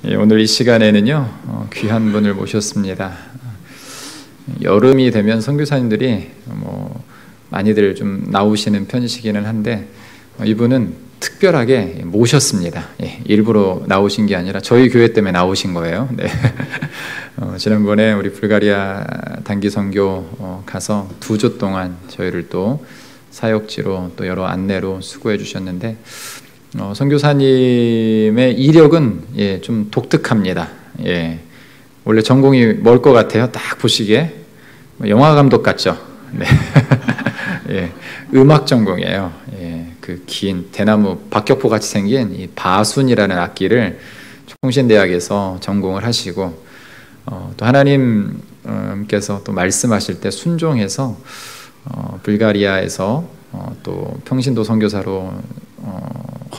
오늘 이 시간에는요, 귀한 분을 모셨습니다. 여름이 되면 선교사님들이 많이들 좀 나오시는 편이시기는 한데, 이분은 특별하게 모셨습니다. 일부러 나오신 게 아니라 저희 교회 때문에 나오신 거예요. 네. 지난번에 우리 불가리아 단기 선교 가서 2주 동안 저희를 또 사역지로 또 여러 안내로 수고해 주셨는데, 선교사님의 이력은 좀 독특합니다. 원래 전공이 뭘 것 같아요? 딱 보시기에 영화 감독 같죠? 네. 음악 전공이에요. 그 긴 대나무 박격포 같이 생긴 이 바순이라는 악기를 총신대학에서 전공을 하시고, 또 하나님께서 또 말씀하실 때 순종해서 불가리아에서 또 평신도 선교사로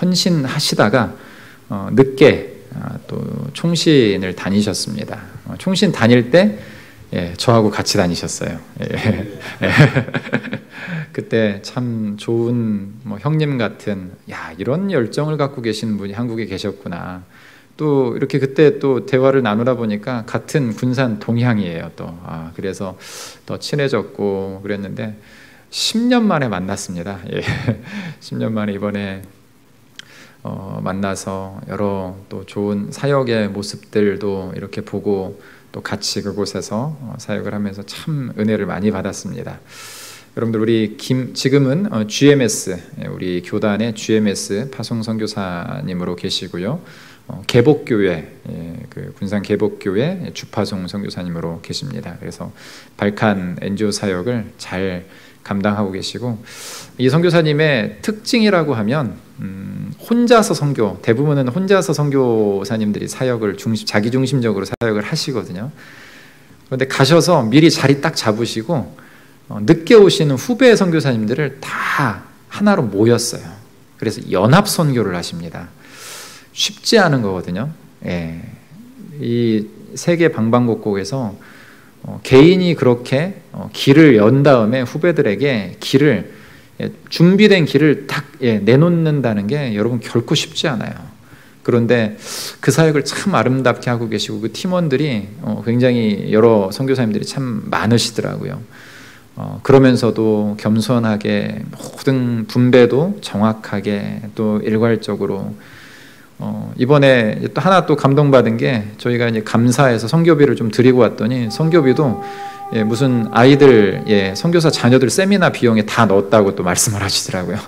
헌신하시다가 늦게 또 총신을 다니셨습니다. 총신 다닐 때 저하고 같이 다니셨어요. 그때 참 좋은 형님 같은, 이런 열정을 갖고 계시는 분이 한국에 계셨구나. 또 이렇게 그때 또 대화를 나누다 보니까 같은 군산 동향이에요. 또 그래서 더 친해졌고 그랬는데 10년 만에 만났습니다. 10년 만에 이번에 만나서 여러 또 좋은 사역의 모습들도 이렇게 보고 또 같이 그곳에서 사역을 하면서 참 은혜를 많이 받았습니다. 여러분들, 우리 지금은 GMS, 우리 교단의 GMS 파송 선교사님으로 계시고요. 개복교회, 그 군산 개복교회 주파송 선교사님으로 계십니다. 그래서 발칸 NGO 사역을 잘 감당하고 계시고, 이 선교사님의 특징이라고 하면 혼자서 선교, 대부분은 혼자서 선교사님들이 사역을 자기 중심적으로 사역을 하시거든요. 그런데 가셔서 미리 자리 딱 잡으시고 늦게 오시는 후배 선교사님들을 다 하나로 모였어요. 그래서 연합 선교를 하십니다. 쉽지 않은 거거든요. 이 세계 방방곡곡에서 개인이 그렇게 길을 연 다음에 후배들에게 준비된 길을 딱 내놓는다는 게 여러분 결코 쉽지 않아요. 그런데 그 사역을 참 아름답게 하고 계시고, 그 팀원들이 굉장히 여러 선교사님들이 참 많으시더라고요. 그러면서도 겸손하게 모든 분배도 정확하게 또 일괄적으로, 이번에 또 하나 또 감동받은 게, 저희가 이제 감사해서 선교비를 좀 드리고 왔더니 선교비도 무슨 아이들 선교사 자녀들 세미나 비용에 다 넣었다고 또 말씀을 하시더라고요.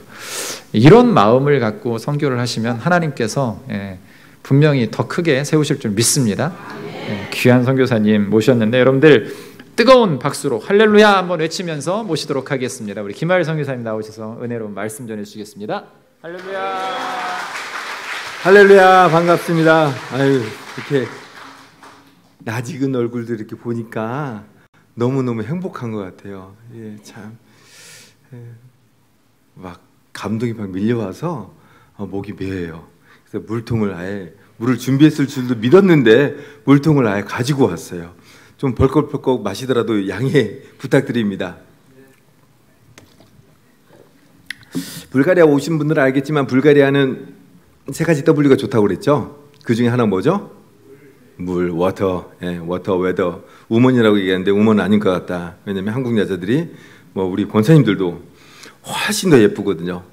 이런 마음을 갖고 선교를 하시면 하나님께서 분명히 더 크게 세우실 줄 믿습니다. 귀한 선교사님 모셨는데, 여러분들 뜨거운 박수로 할렐루야 한번 외치면서 모시도록 하겠습니다. 우리 김하일 선교사님 나오셔서 은혜로운 말씀 전해주시겠습니다. 할렐루야. 할렐루야, 반갑습니다. 아유, 이렇게 낯익은 얼굴들 이렇게 보니까 너무너무 행복한 것 같아요. 참, 막 감동이 막 밀려와서 목이 메어요. 그래서 물을 준비했을 줄도 믿었는데 물통을 아예 가지고 왔어요. 좀 벌컥벌컥 마시더라도 양해 부탁드립니다. 불가리아 오신 분들은 알겠지만, 불가리아는 3가지 W가 좋다고 그랬죠. 그 중에 하나 뭐죠? 물, 워터, 워터, 웨더, 우먼이라고 얘기하는데 우먼은 아닌 것 같다. 왜냐면 한국 여자들이 우리 권사님들도 훨씬 더 예쁘거든요.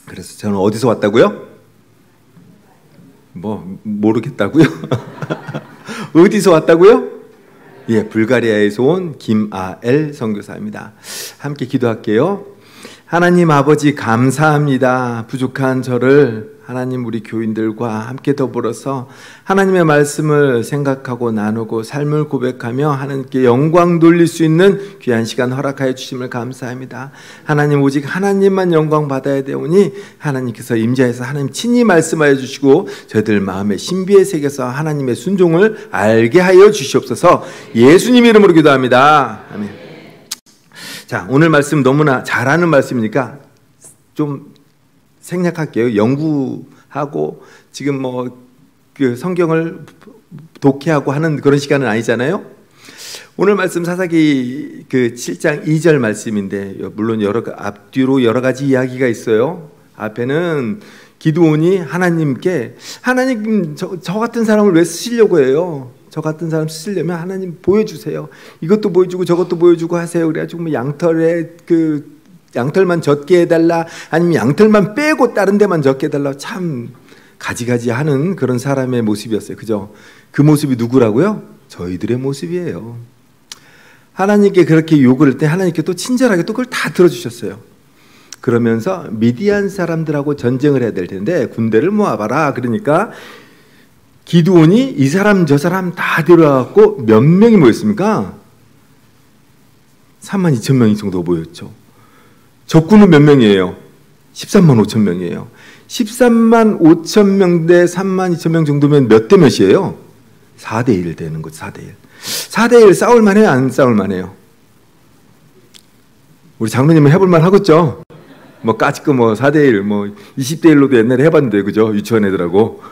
그래서 저는 어디서 왔다고요? 모르겠다고요? 어디서 왔다고요? 불가리아에서 온 김아엘 선교사입니다. 함께 기도할게요. 하나님 아버지, 감사합니다. 부족한 저를 하나님 우리 교인들과 함께 더불어서 하나님의 말씀을 생각하고 나누고 삶을 고백하며 하나님께 영광 돌릴 수 있는 귀한 시간 허락하여 주심을 감사합니다. 하나님, 오직 하나님만 영광 받아야 되오니 하나님께서 임재해서 하나님 친히 말씀하여 주시고 저희들 마음의 신비의 세계에서 하나님의 순종을 알게 하여 주시옵소서. 예수님 이름으로 기도합니다. 아멘. 자, 오늘 말씀 너무나 잘하는 말씀이니까 좀 생략할게요. 연구하고 지금 그 성경을 독해하고 하는 그런 시간은 아니잖아요. 오늘 말씀 사사기 그 7장 2절 말씀인데, 물론 앞뒤로 여러 가지 이야기가 있어요. 앞에는 기드온이 하나님께 하나님 저 같은 사람을 왜 쓰시려고 해요? 저 같은 사람 쓰시려면 하나님 보여주세요. 이것도 보여주고 저것도 보여주고 하세요. 그래가지고 뭐 양털만 젖게 해달라, 아니면 양털만 빼고 다른 데만 젖게 해달라, 참 가지가지 하는 그런 사람의 모습이었어요. 그죠? 그 모습이 누구라고요? 저희들의 모습이에요. 하나님께 그렇게 요구를 할 때 하나님께 또 친절하게 또 그걸 다 들어주셨어요. 그러면서 미디안 사람들하고 전쟁을 해야 될 텐데 군대를 모아봐라. 그러니까 기드온이 이 사람 저 사람 다 데려와갖고 몇 명이 모였습니까? 3만 2천 명이 정도 모였죠. 적군은 몇 명이에요? 13만 5천 명이에요. 13만 5천 명 대 3만 2천 명 정도면 몇 대 몇이에요? 4대 1 되는 거죠. 4대 1. 4대 1 싸울 만해요? 안 싸울 만해요? 우리 장로님은 해볼 만 하겠죠? 뭐 까짓거 뭐 4대 1, 뭐 20대 1로도 옛날에 해봤는데, 그죠? 유치원 애들하고.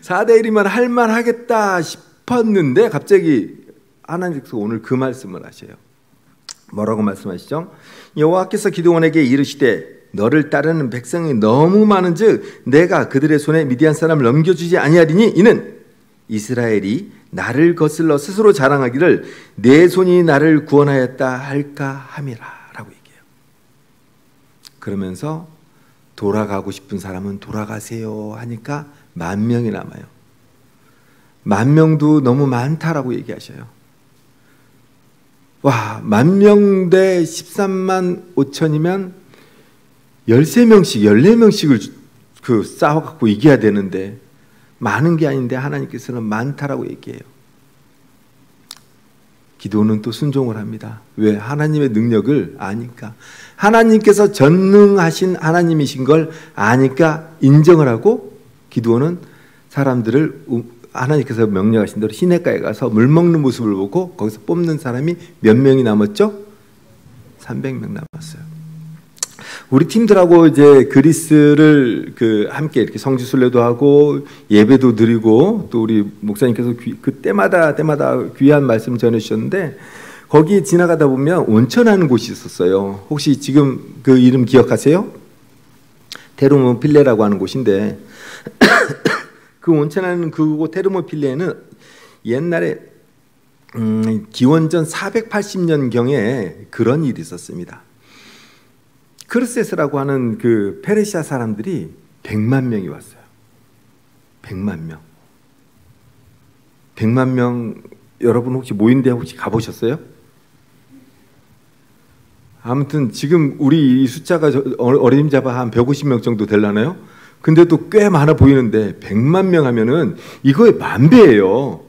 4대 1이면 할만 하겠다 싶었는데 갑자기 하나님께서 오늘 그 말씀을 하셔요. 뭐라고 말씀하시죠? 여호와께서 기드온에게 이르시되 너를 따르는 백성이 너무 많은즉 내가 그들의 손에 미디안 사람을 넘겨주지 아니하리니 이는 이스라엘이 나를 거슬러 스스로 자랑하기를 내 손이 나를 구원하였다 할까 함이라 라고 얘기해요. 그러면서 돌아가고 싶은 사람은 돌아가세요 하니까 10,000명이 남아요. 10,000명도 너무 많다라고 얘기하셔요. 와, 10,000명 대 13만 5천이면 13명씩, 14명씩을 싸워갖고 이겨야 되는데 많은 게 아닌데 하나님께서는 많다라고 얘기해요. 기도는 또 순종을 합니다. 왜? 하나님의 능력을 아니까. 하나님께서 전능하신 하나님이신 걸 아니까 인정을 하고 기도는 사람들을 하나님께서 명령하신 대로 시냇가에 가서 물 먹는 모습을 보고 거기서 뽑는 사람이 몇 명이 남았죠? 300명 남았어요. 우리 팀들하고 이제 그리스를 함께 이렇게 성지순례도 하고 예배도 드리고 또 우리 목사님께서 때마다 귀한 말씀 전해주셨는데 거기 지나가다 보면 온천하는 곳이 있었어요. 혹시 지금 그 이름 기억하세요? 테르모필레라고 하는 곳인데 그 온천하는 그곳 테르모필레는 옛날에 기원전 480년경에 그런 일이 있었습니다. 크르세스라고 하는 그 페르시아 사람들이 100만 명이 왔어요. 100만 명. 100만 명 여러분 혹시 모인데 혹시 가보셨어요? 아무튼 지금 우리 이 숫자가 어림잡아 한 150명 정도 되려나요? 근데도 꽤 많아 보이는데 100만 명 하면은 이거의 만배예요.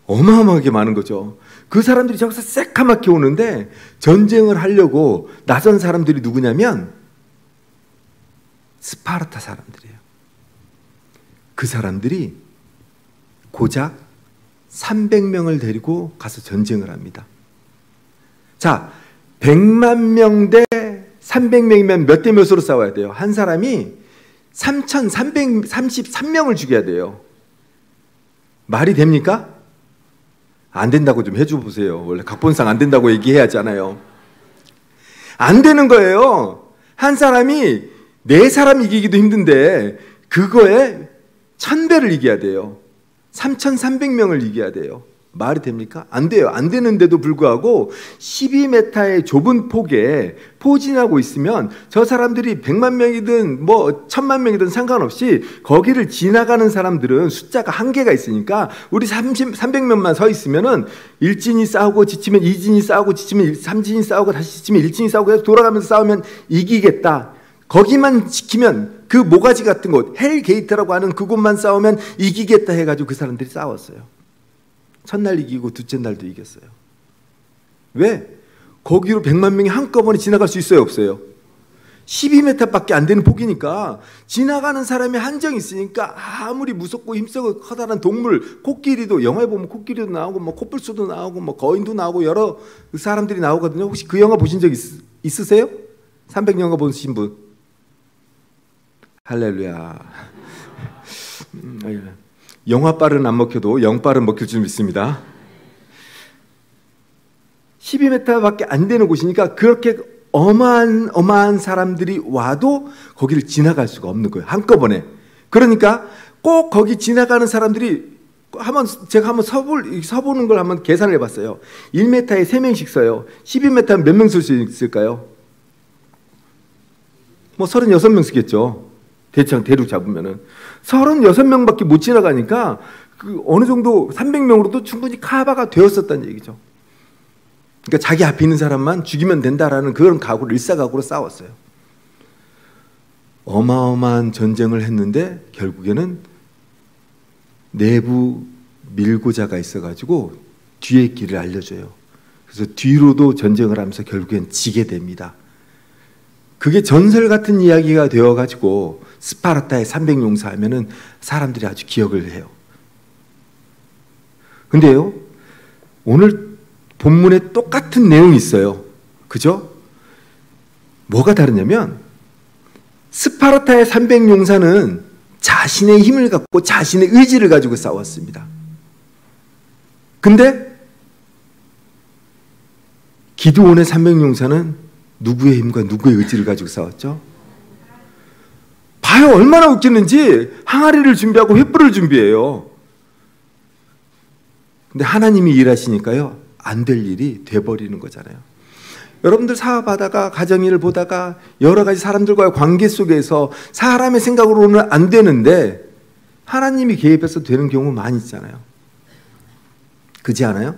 어마어마하게 많은 거죠. 그 사람들이 저기서 새까맣게 오는데 전쟁을 하려고 나선 사람들이 누구냐면 스파르타 사람들이에요. 그 사람들이 고작 300명을 데리고 가서 전쟁을 합니다. 자, 100만 명 대 300명이면 몇 대 몇으로 싸워야 돼요? 한 사람이 3,333명을 죽여야 돼요. 말이 됩니까? 안 된다고 좀 해줘 보세요. 원래 각본상 안 된다고 얘기해야 하잖아요. 안 되는 거예요. 한 사람이 4사람 이기기도 힘든데 그거에 1000배를 이겨야 돼요. 3,300명을 이겨야 돼요. 말이 됩니까? 안 돼요. 안 되는데도 불구하고 12m의 좁은 폭에 포진하고 있으면 저 사람들이 100만 명이든 뭐 1000만 명이든 상관없이 거기를 지나가는 사람들은 숫자가 한계가 있으니까 우리 300명만 서 있으면은 1진이 싸우고 지치면 2진이 싸우고 지치면 3진이 싸우고 다시 지치면 1진이 싸우고 해서 돌아가면서 싸우면 이기겠다. 거기만 지키면 그 모가지 같은 곳 헬게이트라고 하는 그곳만 싸우면 이기겠다 해가지고 그 사람들이 싸웠어요. 첫날 이기고 둘째 날도 이겼어요. 왜? 거기로 100만 명이 한꺼번에 지나갈 수 있어요? 없어요? 12m밖에 안 되는 폭이니까 지나가는 사람이 한정이 있으니까 아무리 무섭고 힘쓰고 커다란 동물, 코끼리도 영화에 보면 코끼리도 나오고 뭐 코뿔소도 나오고 뭐 거인도 나오고 여러 사람들이 나오거든요. 혹시 그 영화 보신 적 있으세요? 300영화 보신 분? 할렐루야. 영화빨은 안 먹혀도 영빨은 먹힐 줄 믿습니다. 12m밖에 안 되는 곳이니까 그렇게 어마어마한 사람들이 와도 거기를 지나갈 수가 없는 거예요. 한꺼번에. 그러니까 꼭 거기 지나가는 사람들이 제가 한번 서보는 걸 한번 계산을 해봤어요. 1m에 3명씩 서요. 12m면 몇 명 쓸 수 있을까요? 뭐 36명 쓰겠죠. 대륙 잡으면은. 36명밖에 못 지나가니까 어느 정도 300명으로도 충분히 커버가 되었었다는 얘기죠. 그러니까 자기 앞에 있는 사람만 죽이면 된다라는 그런 각오를 일사각오로 싸웠어요. 어마어마한 전쟁을 했는데 결국에는 내부 밀고자가 있어가지고 뒤에 길을 알려줘요. 그래서 뒤로도 전쟁을 하면서 결국엔 지게 됩니다. 그게 전설 같은 이야기가 되어가지고 스파르타의 300용사 하면은 사람들이 아주 기억을 해요. 근데요, 오늘 본문에 똑같은 내용이 있어요. 그죠? 뭐가 다르냐면 스파르타의 300용사는 자신의 힘을 갖고 자신의 의지를 가지고 싸웠습니다. 근데 기드온의 300용사는 누구의 힘과 누구의 의지를 가지고 싸웠죠? 봐요, 얼마나 웃기는지. 항아리를 준비하고 횃불을 준비해요. 근데 하나님이 일하시니까요, 안 될 일이 돼버리는 거잖아요. 여러분들 사업하다가 가정일을 보다가 여러 가지 사람들과의 관계 속에서 사람의 생각으로는 안 되는데 하나님이 개입해서 되는 경우 많이 있잖아요. 그렇지 않아요?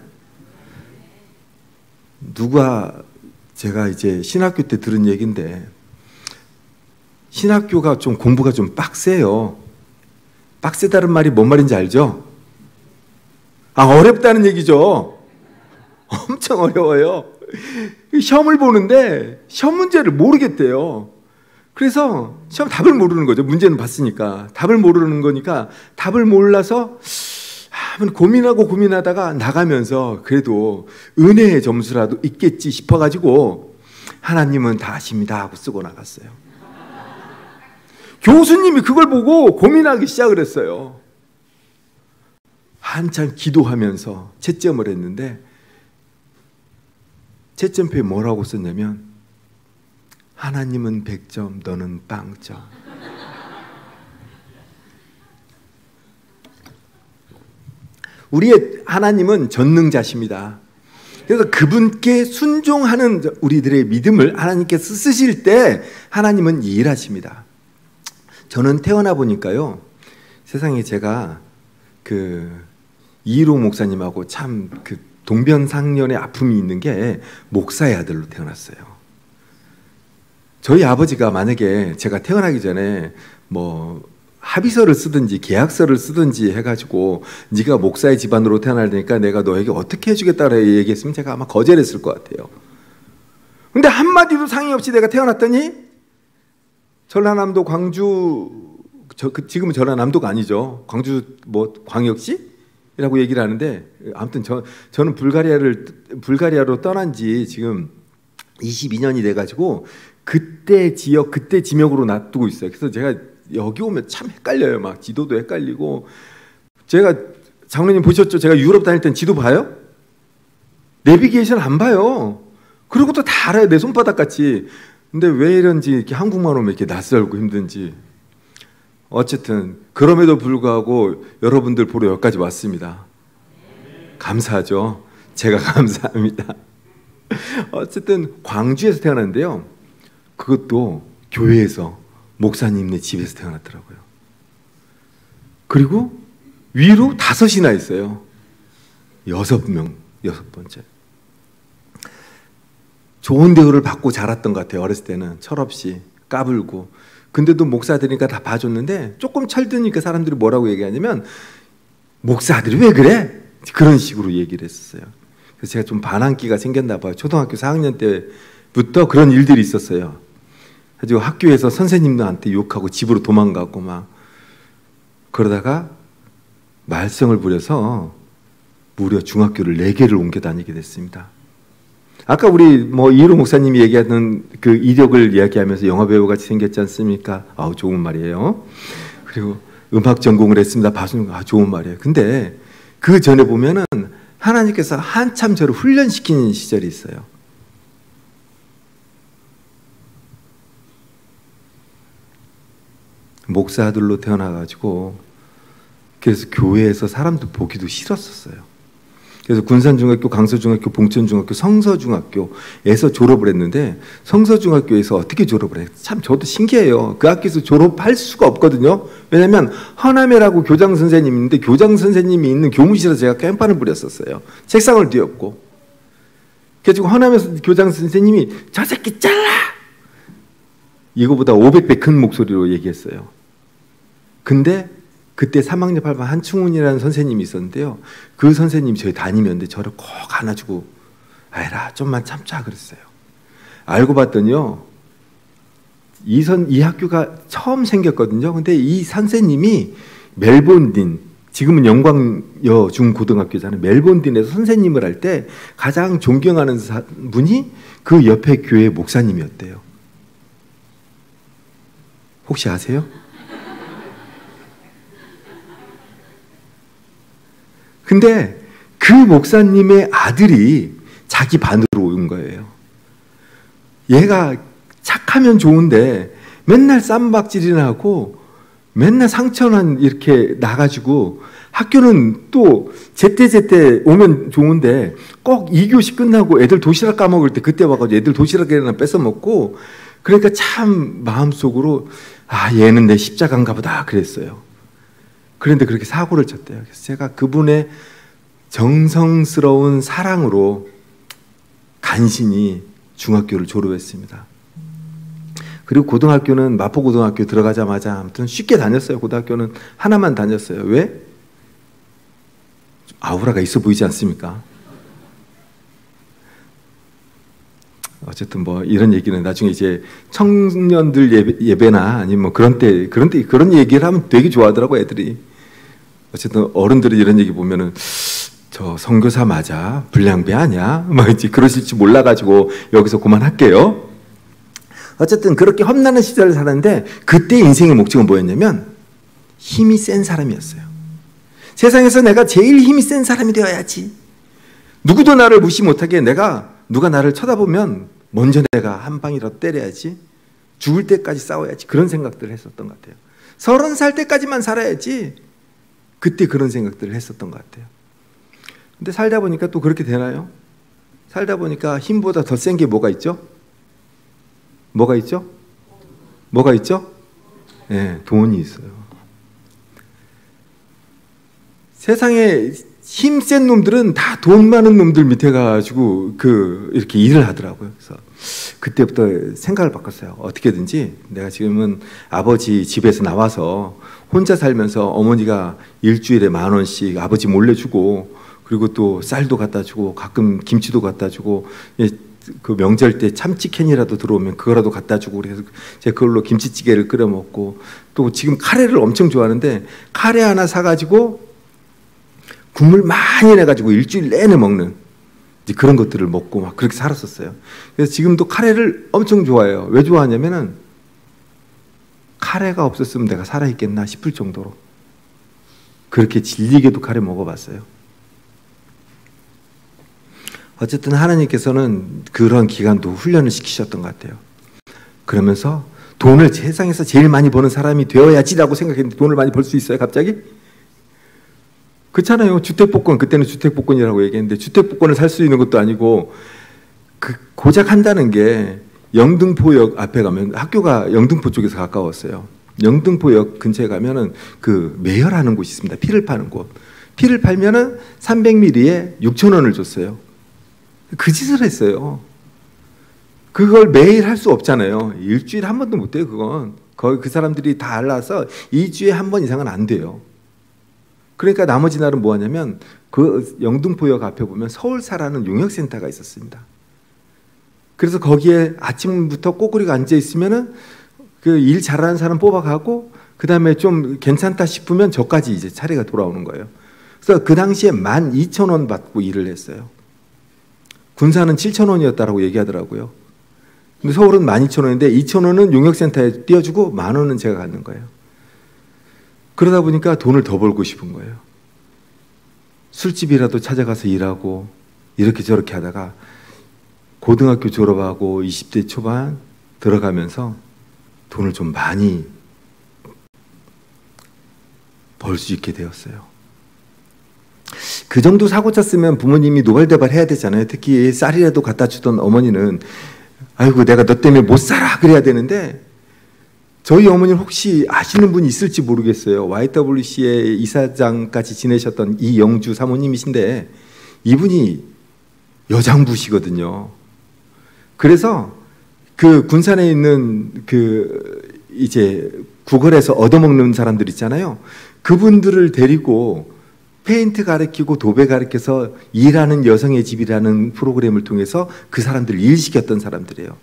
제가 이제 신학교 때 들은 얘기인데, 신학교가 좀 공부가 좀 빡세요. 빡세다는 말이 뭔 말인지 알죠? 어렵다는 얘기죠. 엄청 어려워요. 시험을 보는데 시험 문제를 모르겠대요. 그래서 시험 답을 모르는 거죠. 문제는 봤으니까. 답을 모르는 거니까 답을 몰라서 고민하다가 나가면서 그래도 은혜의 점수라도 있겠지 싶어가지고 하나님은 다 아십니다 하고 쓰고 나갔어요. 교수님이 그걸 보고 고민하기 시작을 했어요. 한참 기도하면서 채점을 했는데 채점표에 뭐라고 썼냐면 하나님은 100점, 너는 0점. 우리의 하나님은 전능자십니다. 그래서 그분께 순종하는 우리들의 믿음을 하나님께서 쓰실 때 하나님은 일하십니다. 저는 태어나 보니까요, 세상에 제가 이일호 목사님하고 참 동병상련의 아픔이 있는 게 목사의 아들로 태어났어요. 저희 아버지가 만약에 제가 태어나기 전에 뭐 합의서를 쓰든지 계약서를 쓰든지 해가지고 네가 목사의 집안으로 태어날 테니까 내가 너에게 어떻게 해주겠다고 얘기했으면 제가 아마 거절했을 것 같아요. 근데 한마디도 상의 없이 내가 태어났더니 전라남도 광주, 지금은 전라남도가 아니죠. 광주 광역시라고 얘기를 하는데, 아무튼 저는 불가리아로 떠난 지 지금 22년이 돼가지고 그때 지역, 그때 지명으로 놔두고 있어요. 그래서 제가 여기 오면 참 헷갈려요. 막 지도도 헷갈리고. 제가 장로님 보셨죠? 제가 유럽 다닐 땐 지도 봐요? 내비게이션 안 봐요. 그리고 또 다 알아요. 내 손바닥 같이. 근데 왜 이런지 이렇게 한국말 오면 이렇게 낯설고 힘든지. 어쨌든 그럼에도 불구하고 여러분들 보러 여기까지 왔습니다. 감사하죠. 제가 감사합니다. 어쨌든 광주에서 태어났는데요. 그것도 교회에서 목사님네 집에서 태어났더라고요. 그리고 위로 5이나 있어요. 6명, 6번째. 좋은 대우를 받고 자랐던 것 같아요. 어렸을 때는 철없이 까불고. 근데도 목사들이니까 다 봐줬는데 조금 철드니까 사람들이 뭐라고 얘기하냐면 목사 아들이 왜 그래? 그런 식으로 얘기를 했었어요. 그래서 제가 좀 반항기가 생겼나 봐요. 초등학교 4학년 때부터 그런 일들이 있었어요. 가지고 학교에서 선생님들한테 욕하고 집으로 도망가고 막 그러다가 말썽을 부려서 무려 중학교를 4개를 옮겨 다니게 됐습니다. 아까 우리 이일호 목사님이 얘기하던 그 이력을 이야기하면서 영화배우 같이 생겼지 않습니까? 아우 좋은 말이에요. 그리고 음악 전공을 했습니다. 봐주는 거 좋은 말이에요. 근데 그 전에 보면은 하나님께서 한참 저를 훈련시키는 시절이 있어요. 목사들로 태어나가지고 그래서 교회에서 사람들 보기도 싫었었어요. 그래서 군산중학교, 강서중학교, 봉천중학교, 성서중학교에서 졸업을 했는데 성서중학교에서 어떻게 졸업을 해요? 참 저도 신기해요. 그 학교에서 졸업할 수가 없거든요. 왜냐하면 허남해라고 교장 선생님이 있는데 교장 선생님이 있는 교무실에서 제가 깽판을 부렸었어요. 책상을 뒤엎고. 그래서 허남해 교장 선생님이 저 새끼 잘라! 이거보다 500배 큰 목소리로 얘기했어요. 근데 그때 3학년 8반 한충훈이라는 선생님이 있었는데요. 그 선생님이 저희 담임이었는데 저를 꼭 안아주고 아이라 좀만 참자 그랬어요. 알고 봤더니요. 이 학교가 처음 생겼거든요. 근데 이 선생님이 멜본딘, 지금은 영광여 중고등학교잖아요. 멜본딘에서 선생님을 할 때 가장 존경하는 분이 그 옆에 교회 목사님이었대요. 혹시 아세요? 근데 그 목사님의 아들이 자기 반으로 온 거예요. 얘가 착하면 좋은데 맨날 쌈박질이나 하고 맨날 상처는 이렇게 나가지고 학교는 또 제때 오면 좋은데 꼭 2교시 끝나고 애들 도시락 까먹을 때 그때 와가지고 애들 도시락이나 뺏어 먹고 그러니까 참 마음속으로 아 얘는 내 십자가인가 보다 그랬어요. 그런데 그렇게 사고를 쳤대요. 그래서 제가 그분의 정성스러운 사랑으로 간신히 중학교를 졸업했습니다. 그리고 고등학교는 마포고등학교 들어가자마자 아무튼 쉽게 다녔어요. 고등학교는 하나만 다녔어요. 왜? 아우라가 있어 보이지 않습니까? 어쨌든 뭐 이런 얘기는 나중에 이제 청년들 예배나 아니면 뭐 그런 얘기를 하면 되게 좋아하더라고 애들이. 어쨌든 어른들이 이런 얘기 보면은 저 선교사 맞아? 불량배 아니야? 막 이제 그러실지 몰라가지고 여기서 그만할게요. 어쨌든 그렇게 험난한 시절을 살았는데 그때 인생의 목적은 뭐였냐면 힘이 센 사람이었어요. 세상에서 내가 제일 힘이 센 사람이 되어야지. 누구도 나를 무시 못하게 누가 나를 쳐다보면 먼저 내가 한 방이라도 때려야지. 죽을 때까지 싸워야지. 그런 생각들을 했었던 것 같아요. 30살 때까지만 살아야지. 그때 그런 생각들을 했었던 것 같아요. 근데 살다 보니까 또 그렇게 되나요? 살다 보니까 힘보다 더 센 게 뭐가 있죠? 뭐가 있죠? 뭐가 있죠? 네, 돈이 있어요. 세상에 힘센 놈들은 다 돈 많은 놈들 밑에 가가지고 이렇게 일을 하더라고요. 그래서 그때부터 생각을 바꿨어요. 어떻게든지 내가 지금은 아버지 집에서 나와서 혼자 살면서 어머니가 일주일에 10,000원씩 아버지 몰래 주고 그리고 또 쌀도 갖다 주고 가끔 김치도 갖다 주고 그 명절 때 참치캔이라도 들어오면 그거라도 갖다 주고 그래서 제가 그걸로 김치찌개를 끓여 먹고 또 지금 카레를 엄청 좋아하는데 카레 하나 사가지고 국물 많이 내가지고 일주일 내내 먹는 그런 것들을 먹고 막 그렇게 살았었어요. 그래서 지금도 카레를 엄청 좋아해요. 왜 좋아하냐면은 카레가 없었으면 내가 살아있겠나 싶을 정도로 그렇게 질리게도 카레 먹어봤어요. 어쨌든 하나님께서는 그런 기간도 훈련을 시키셨던 것 같아요. 그러면서 돈을 세상에서 제일 많이 버는 사람이 되어야지라고 생각했는데 돈을 많이 벌 수 있어요 갑자기? 그렇잖아요. 주택복권, 그때는 주택복권이라고 얘기했는데 주택복권을 살 수 있는 것도 아니고 고작 한다는 게 영등포역 앞에 가면 학교가 영등포 쪽에서 가까웠어요. 영등포역 근처에 가면은 그 매혈하는 곳이 있습니다. 피를 파는 곳. 피를 팔면은 300ml에 6,000원을 줬어요. 그 짓을 했어요. 그걸 매일 할 수 없잖아요. 일주일에 한 번도 못 돼요. 그건 거의 그 사람들이 다 알아서 2주에 한 번 이상은 안 돼요. 그러니까 나머지 날은 뭐 하냐면 그 영등포역 앞에 보면 서울사라는 용역센터가 있었습니다. 그래서 거기에 아침부터 꼬꾸리가 앉아 있으면은 그 일 잘하는 사람 뽑아가고 그 다음에 좀 괜찮다 싶으면 저까지 이제 차례가 돌아오는 거예요. 그래서 그 당시에 12,000원 받고 일을 했어요. 군사는 7,000원이었다라고 얘기하더라고요. 근데 서울은 12,000원인데 2,000원은 용역센터에 띄워주고 10,000원은 제가 갖는 거예요. 그러다 보니까 돈을 더 벌고 싶은 거예요. 술집이라도 찾아가서 일하고 이렇게 저렇게 하다가 고등학교 졸업하고 20대 초반 들어가면서 돈을 좀 많이 벌 수 있게 되었어요. 그 정도 사고 쳤으면 부모님이 노발대발 해야 되잖아요. 특히 쌀이라도 갖다 주던 어머니는 아이고 내가 너 때문에 못 살아 그래야 되는데, 저희 어머니는 혹시 아시는 분이 있을지 모르겠어요. YWC의 이사장까지 지내셨던 이영주 사모님이신데 이분이 여장부시거든요. 그래서 그 군산에 있는 그 이제 구걸에서 얻어먹는 사람들 있잖아요. 그분들을 데리고 페인트 가르치고 도배 가르쳐서 일하는 여성의 집이라는 프로그램을 통해서 그 사람들 일시켰던 사람들이에요.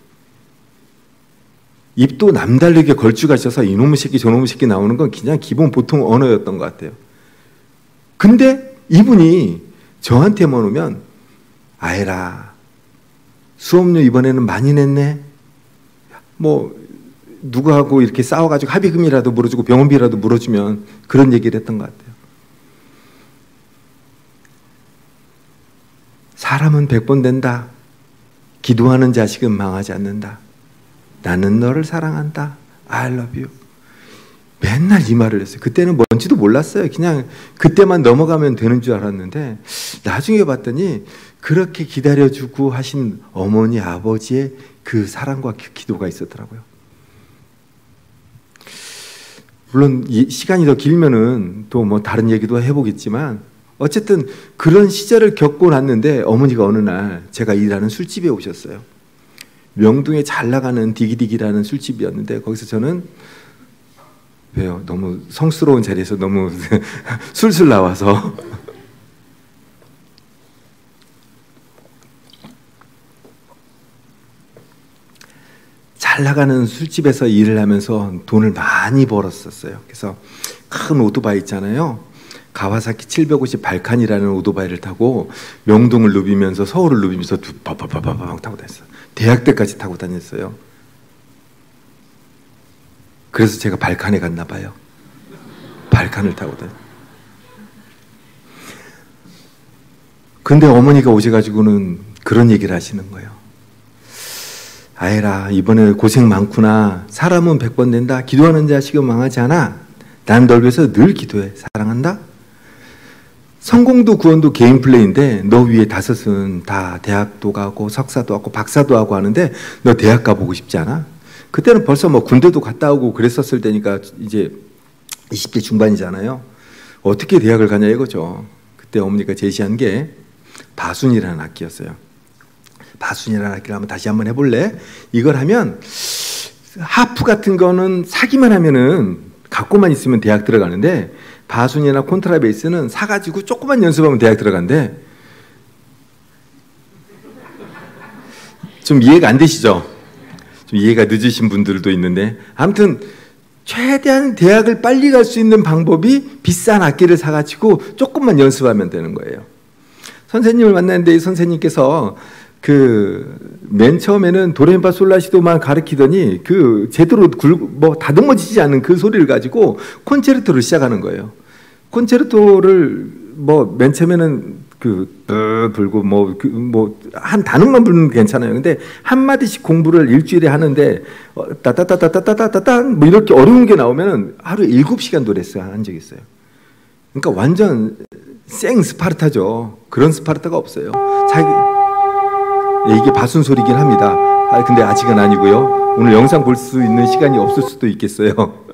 입도 남다르게 걸쭉하셔서 이놈의 새끼 저놈의 새끼 나오는 건 그냥 기본 보통 언어였던 것 같아요. 근데 이분이 저한테만 오면 아이라 수업료 이번에는 많이 냈네, 뭐 누구하고 이렇게 싸워가지고 합의금이라도 물어주고 병원비라도 물어주면 그런 얘기를 했던 것 같아요. 사람은 100번 된다. 기도하는 자식은 망하지 않는다. 나는 너를 사랑한다. I love you. 맨날 이 말을 했어요. 그때는 뭔지도 몰랐어요. 그냥 그때만 넘어가면 되는 줄 알았는데 나중에 봤더니 그렇게 기다려주고 하신 어머니 아버지의 그 사랑과 기도가 있었더라고요. 물론 이 시간이 더 길면은 또 뭐 다른 얘기도 해보겠지만 어쨌든 그런 시절을 겪고 났는데 어머니가 어느 날 제가 일하는 술집에 오셨어요. 명동에 잘 나가는 디기디기라는 술집이었는데 거기서 저는 왜요? 너무 성스러운 자리에서 너무 술술 나와서 잘 나가는 술집에서 일을 하면서 돈을 많이 벌었었어요. 그래서 큰 오토바이 있잖아요. 가와사키 750 발칸이라는 오토바이를 타고 명동을 누비면서 서울을 누비면서 파파파파파 타고 다녔어요. 대학 때까지 타고 다녔어요. 그래서 제가 발칸에 갔나 봐요. 발칸을 타고 다녔어요. 근데 어머니가 오셔가지고는 그런 얘기를 하시는 거예요. 아이라 이번에 고생 많구나. 사람은 100번 된다. 기도하는 자식은 망하지 않아. 난 널 위해서 늘 기도해. 사랑한다. 성공도 구원도 개인 플레이인데 너 위에 5은 다 대학도 가고 석사도 하고 박사도 하고 하는데 너 대학 가보고 싶지 않아? 그때는 벌써 뭐 군대도 갔다 오고 그랬었을 때니까 이제 20대 중반이잖아요. 어떻게 대학을 가냐 이거죠. 그때 어머니가 제시한 게 바순이라는 악기였어요. 바순이라는 악기를 한번 다시 한번 해볼래? 이걸 하면 하프 같은 거는 사기만 하면은 갖고만 있으면 대학 들어가는데 바순이나 콘트라베이스는 사가지고 조금만 연습하면 대학 들어간대. 좀 이해가 안 되시죠? 좀 이해가 늦으신 분들도 있는데 아무튼 최대한 대학을 빨리 갈 수 있는 방법이 비싼 악기를 사가지고 조금만 연습하면 되는 거예요. 선생님을 만났는데 이 선생님께서 맨 처음에는 도레미파솔라시도만 가르치더니 제대로 뭐 다듬어지지 않은 그 소리를 가지고 콘체르토를 시작하는 거예요. 콘체르토를 뭐 맨 처음에는 불고 한 단음만 부르면 괜찮아요. 근데 한 마디씩 공부를 일주일에 하는데 따따따따따따따따 뭐 이렇게 어려운 게 나오면 하루에 7시간 노래했어요. 한 적이 있어요. 그러니까 완전 생 스파르타죠. 그런 스파르타가 없어요. 이게 바순 소리긴 합니다. 근데 아직은 아니고요. 오늘 영상 볼 수 있는 시간이 없을 수도 있겠어요.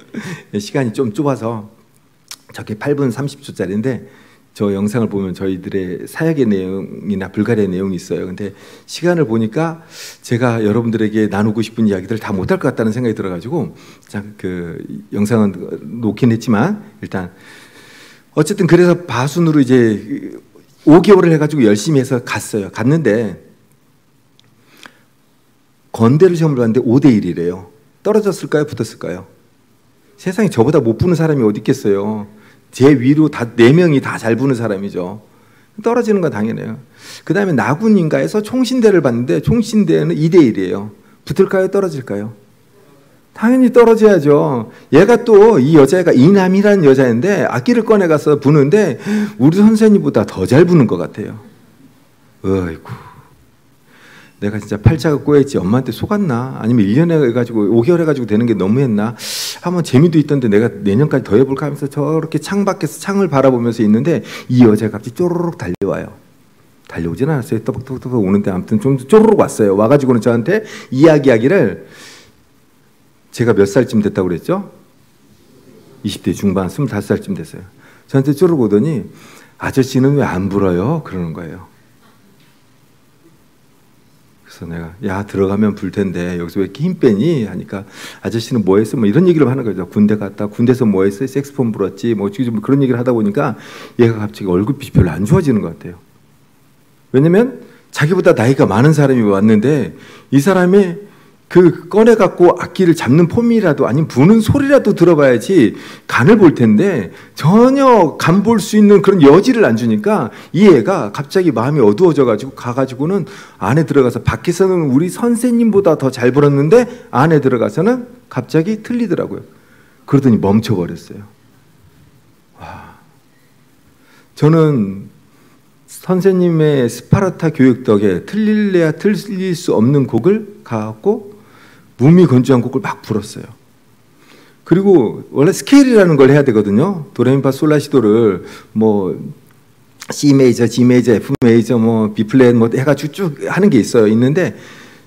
시간이 좀 좁아서 저게 8분 30초짜리인데 저 영상을 보면 저희들의 사역의 내용이나 불가리아의 내용이 있어요. 근데 시간을 보니까 제가 여러분들에게 나누고 싶은 이야기들을 다 못할 것 같다는 생각이 들어가지고 영상은 놓긴 했지만 일단 어쨌든 그래서 바순으로 이제 5개월을 해가지고 열심히 해서 갔는데 건대를 시험을 봤는데 5대1이래요. 떨어졌을까요? 붙었을까요? 세상에 저보다 못 부는 사람이 어디 있겠어요. 제 위로 다 4명이 다 잘 부는 사람이죠. 떨어지는 건 당연해요. 그 다음에 나군인가에서 총신대를 봤는데 총신대는 2대1이에요. 붙을까요? 떨어질까요? 당연히 떨어져야죠. 얘가 또 이 여자애가 이남이라는 여자인데 악기를 꺼내가서 부는데 우리 선생님보다 더 잘 부는 것 같아요. 어이구. 내가 진짜 팔자가 꼬였지 엄마한테 속았나? 아니면 1년 해가지고 5개월 해가지고 되는 게 너무했나? 한번 재미도 있던데 내가 내년까지 더 해볼까 하면서 저렇게 창밖에서 창을 바라보면서 있는데 이 여자가 갑자기 쪼르륵 달려와요. 달려오진 않았어요. 떠벅떠벅 오는데 아무튼 좀 쪼르륵 왔어요. 와가지고는 저한테 이야기하기를, 제가 몇 살쯤 됐다고 그랬죠? 20대 중반, 25살쯤 됐어요. 저한테 쪼르륵 오더니 아저씨는 왜 안 불어요? 그러는 거예요. 그래서 내가 야 들어가면 불 텐데 여기서 왜 이렇게 힘 빼니? 하니까 아저씨는 뭐 했어? 뭐 이런 얘기를 하는 거죠. 군대 갔다, 군대에서 뭐 했어요? 색스폰 불었지 뭐 그런 얘기를 하다 보니까 얘가 갑자기 얼굴빛이 별로 안 좋아지는 것 같아요. 왜냐면 자기보다 나이가 많은 사람이 왔는데 이 사람이 그 꺼내갖고 악기를 잡는 폼이라도 아니면 부는 소리라도 들어봐야지 간을 볼 텐데 전혀 간 볼 수 있는 그런 여지를 안 주니까 이 애가 갑자기 마음이 어두워져가지고 가가지고는 안에 들어가서, 밖에서는 우리 선생님보다 더 잘 불었는데 안에 들어가서는 갑자기 틀리더라고요. 그러더니 멈춰버렸어요. 와, 저는 선생님의 스파르타 교육 덕에 틀릴래야 틀릴 수 없는 곡을 가갖고 무미건조한 곡을 막 불었어요. 그리고 원래 스케일이라는 걸 해야 되거든요. 도레미파 솔라시도를 뭐 C 메이저, G 메이저, F 메이저, 뭐 B 플랫 뭐 해가지고 쭉 하는 게 있는데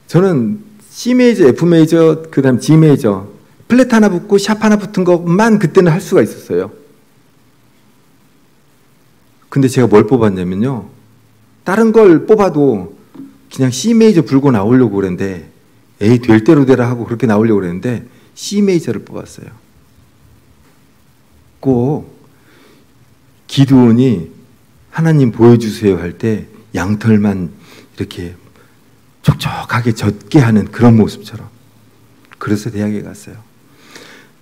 저는 C 메이저, F 메이저, 그다음 G 메이저, 플랫 하나 붙고 샵 하나 붙은 것만 그때는 할 수가 있었어요. 근데 제가 뭘 뽑았냐면요, 다른 걸 뽑아도 그냥 C 메이저 불고 나오려고 그랬는데, 에이 될 대로 되라 하고 그렇게 나오려고 그랬는데 C 메이저를 뽑았어요. 꼭 기드온이 하나님 보여주세요 할 때 양털만 이렇게 촉촉하게 젖게 하는 그런 모습처럼. 그래서 대학에 갔어요.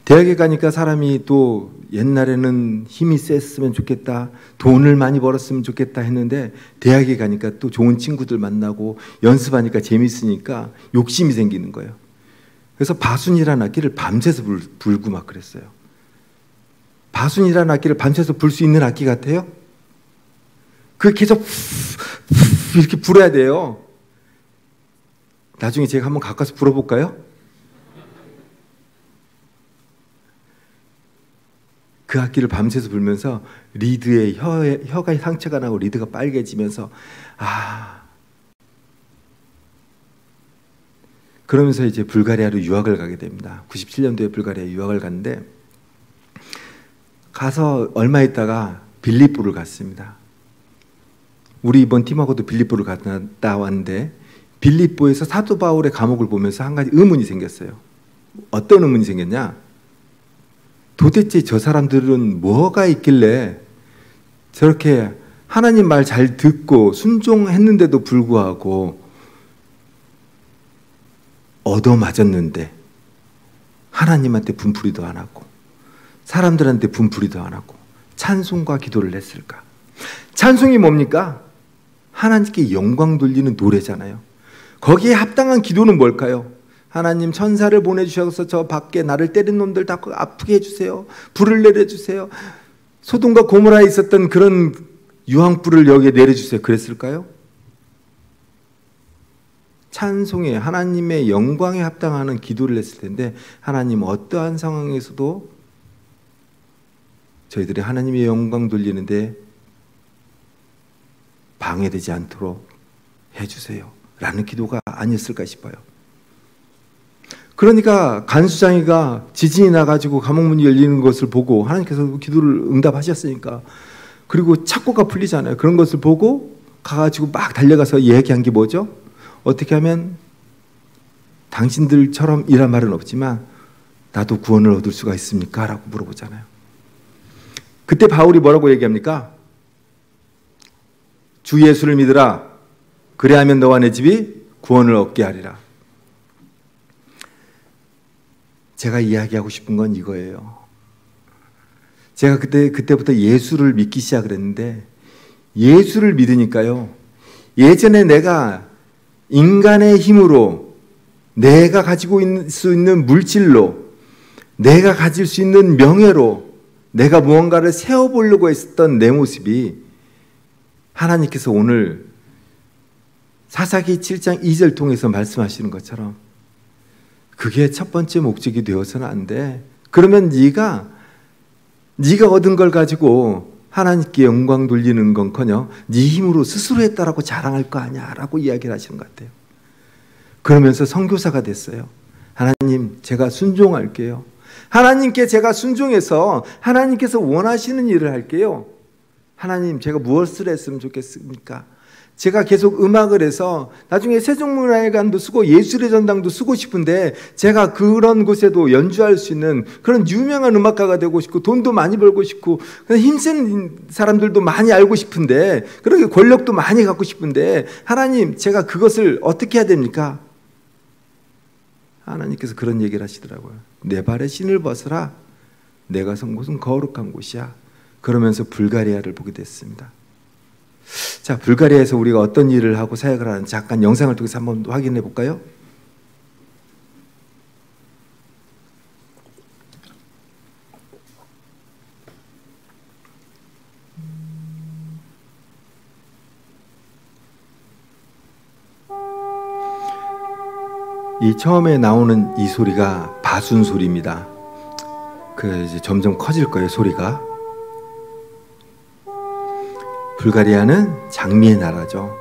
대학에 가니까 사람이 또 옛날에는 힘이 셌으면 좋겠다, 돈을 많이 벌었으면 좋겠다 했는데 대학에 가니까 또 좋은 친구들 만나고 연습하니까 재밌으니까 욕심이 생기는 거예요. 그래서 바순이라는 악기를 밤새서 불고 막 그랬어요. 바순이라는 악기를 밤새서 불 수 있는 악기 같아요? 그 계속 이렇게 불어야 돼요. 나중에 제가 한번 가까이서 불어볼까요? 그 악기를 밤새서 불면서 리드에 혀가 상처가 나고 리드가 빨개지면서 그러면서 이제 불가리아로 유학을 가게 됩니다. 97년도에 불가리아 유학을 갔는데 가서 얼마 있다가 빌립보를 갔습니다. 우리 이번 팀하고도 빌립보를 갔다 왔는데 빌립보에서 사도 바울의 감옥을 보면서 한 가지 의문이 생겼어요. 어떤 의문이 생겼냐? 도대체 저 사람들은 뭐가 있길래 저렇게 하나님 말 잘 듣고 순종했는데도 불구하고 얻어맞았는데 하나님한테 분풀이도 안 하고 사람들한테 분풀이도 안 하고 찬송과 기도를 했을까? 찬송이 뭡니까? 하나님께 영광 돌리는 노래잖아요. 거기에 합당한 기도는 뭘까요? 하나님 천사를 보내주셔서 저 밖에 나를 때린 놈들 다 아프게 해주세요. 불을 내려주세요. 소돔과 고모라에 있었던 그런 유황불을 여기에 내려주세요. 그랬을까요? 찬송에 하나님의 영광에 합당하는 기도를 했을 텐데 하나님 어떠한 상황에서도 저희들이 하나님의 영광 돌리는데 방해되지 않도록 해주세요 라는 기도가 아니었을까 싶어요. 그러니까 간수장이가 지진이 나가지고 감옥문이 열리는 것을 보고 하나님께서 기도를 응답하셨으니까, 그리고 착고가 풀리잖아요. 그런 것을 보고 가가지고 막 달려가서 얘기한 게 뭐죠? 어떻게 하면 당신들처럼 이란 말은 없지만 나도 구원을 얻을 수가 있습니까? 라고 물어보잖아요. 그때 바울이 뭐라고 얘기합니까? 주 예수를 믿으라. 그래야면 너와 내 집이 구원을 얻게 하리라. 제가 이야기하고 싶은 건 이거예요. 제가 그때부터 예수를 믿기 시작을 했는데 예수를 믿으니까요, 예전에 내가 인간의 힘으로 내가 가지고 있을 수 있는 물질로 내가 가질 수 있는 명예로 내가 무언가를 세워보려고 했었던 내 모습이 하나님께서 오늘 사사기 7장 2절 통해서 말씀하시는 것처럼 그게 첫 번째 목적이 되어서는 안 돼. 그러면 네가 얻은 걸 가지고 하나님께 영광 돌리는 건커녕 네 힘으로 스스로 했다라고 자랑할 거 아니야 라고 이야기를 하시는 것 같아요. 그러면서 선교사가 됐어요. 하나님, 제가 순종할게요. 하나님께 제가 순종해서 하나님께서 원하시는 일을 할게요. 하나님, 제가 무엇을 했으면 좋겠습니까? 제가 계속 음악을 해서 나중에 세종문화회관도 쓰고 예술의 전당도 쓰고 싶은데 제가 그런 곳에도 연주할 수 있는 그런 유명한 음악가가 되고 싶고 돈도 많이 벌고 싶고 힘센 사람들도 많이 알고 싶은데 그렇게 권력도 많이 갖고 싶은데 하나님, 제가 그것을 어떻게 해야 됩니까? 하나님께서 그런 얘기를 하시더라고요. 내 발에 신을 벗어라. 내가 선 곳은 거룩한 곳이야. 그러면서 불가리아를 보게 됐습니다. 자, 불가리아에서 우리가 어떤 일을 하고 사역을 하는지 잠깐 영상을 통해서 한번 확인해 볼까요? 이 처음에 나오는 이 소리가 바순 소리입니다. 이제 점점 커질 거예요, 소리가. 불가리아는 장미의 나라죠.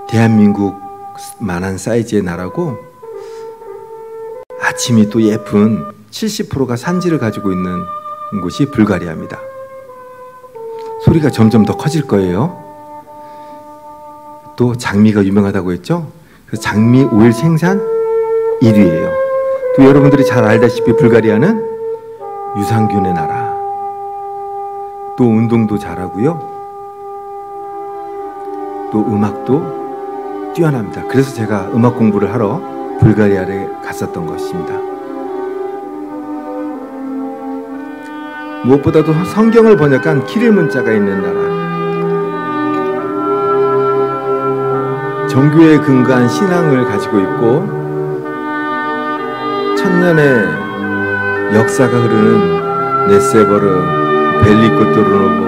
대한민국만한 사이즈의 나라고 아침이 또 예쁜 70%가 산지를 가지고 있는 곳이 불가리아입니다. 소리가 점점 더 커질 거예요. 또 장미가 유명하다고 했죠. 그래서 장미 오일 생산 1위예요. 또 여러분들이 잘 알다시피 불가리아는 유산균의 나라. 또 운동도 잘하고요. 또 음악도 뛰어납니다. 그래서 제가 음악 공부를 하러 불가리아에 갔었던 것입니다. 무엇보다도 성경을 번역한 키릴 문자가 있는 나라. 정교에 근거한 신앙을 가지고 있고 천년의 역사가 흐르는 네세버르, 벨리코토르노보,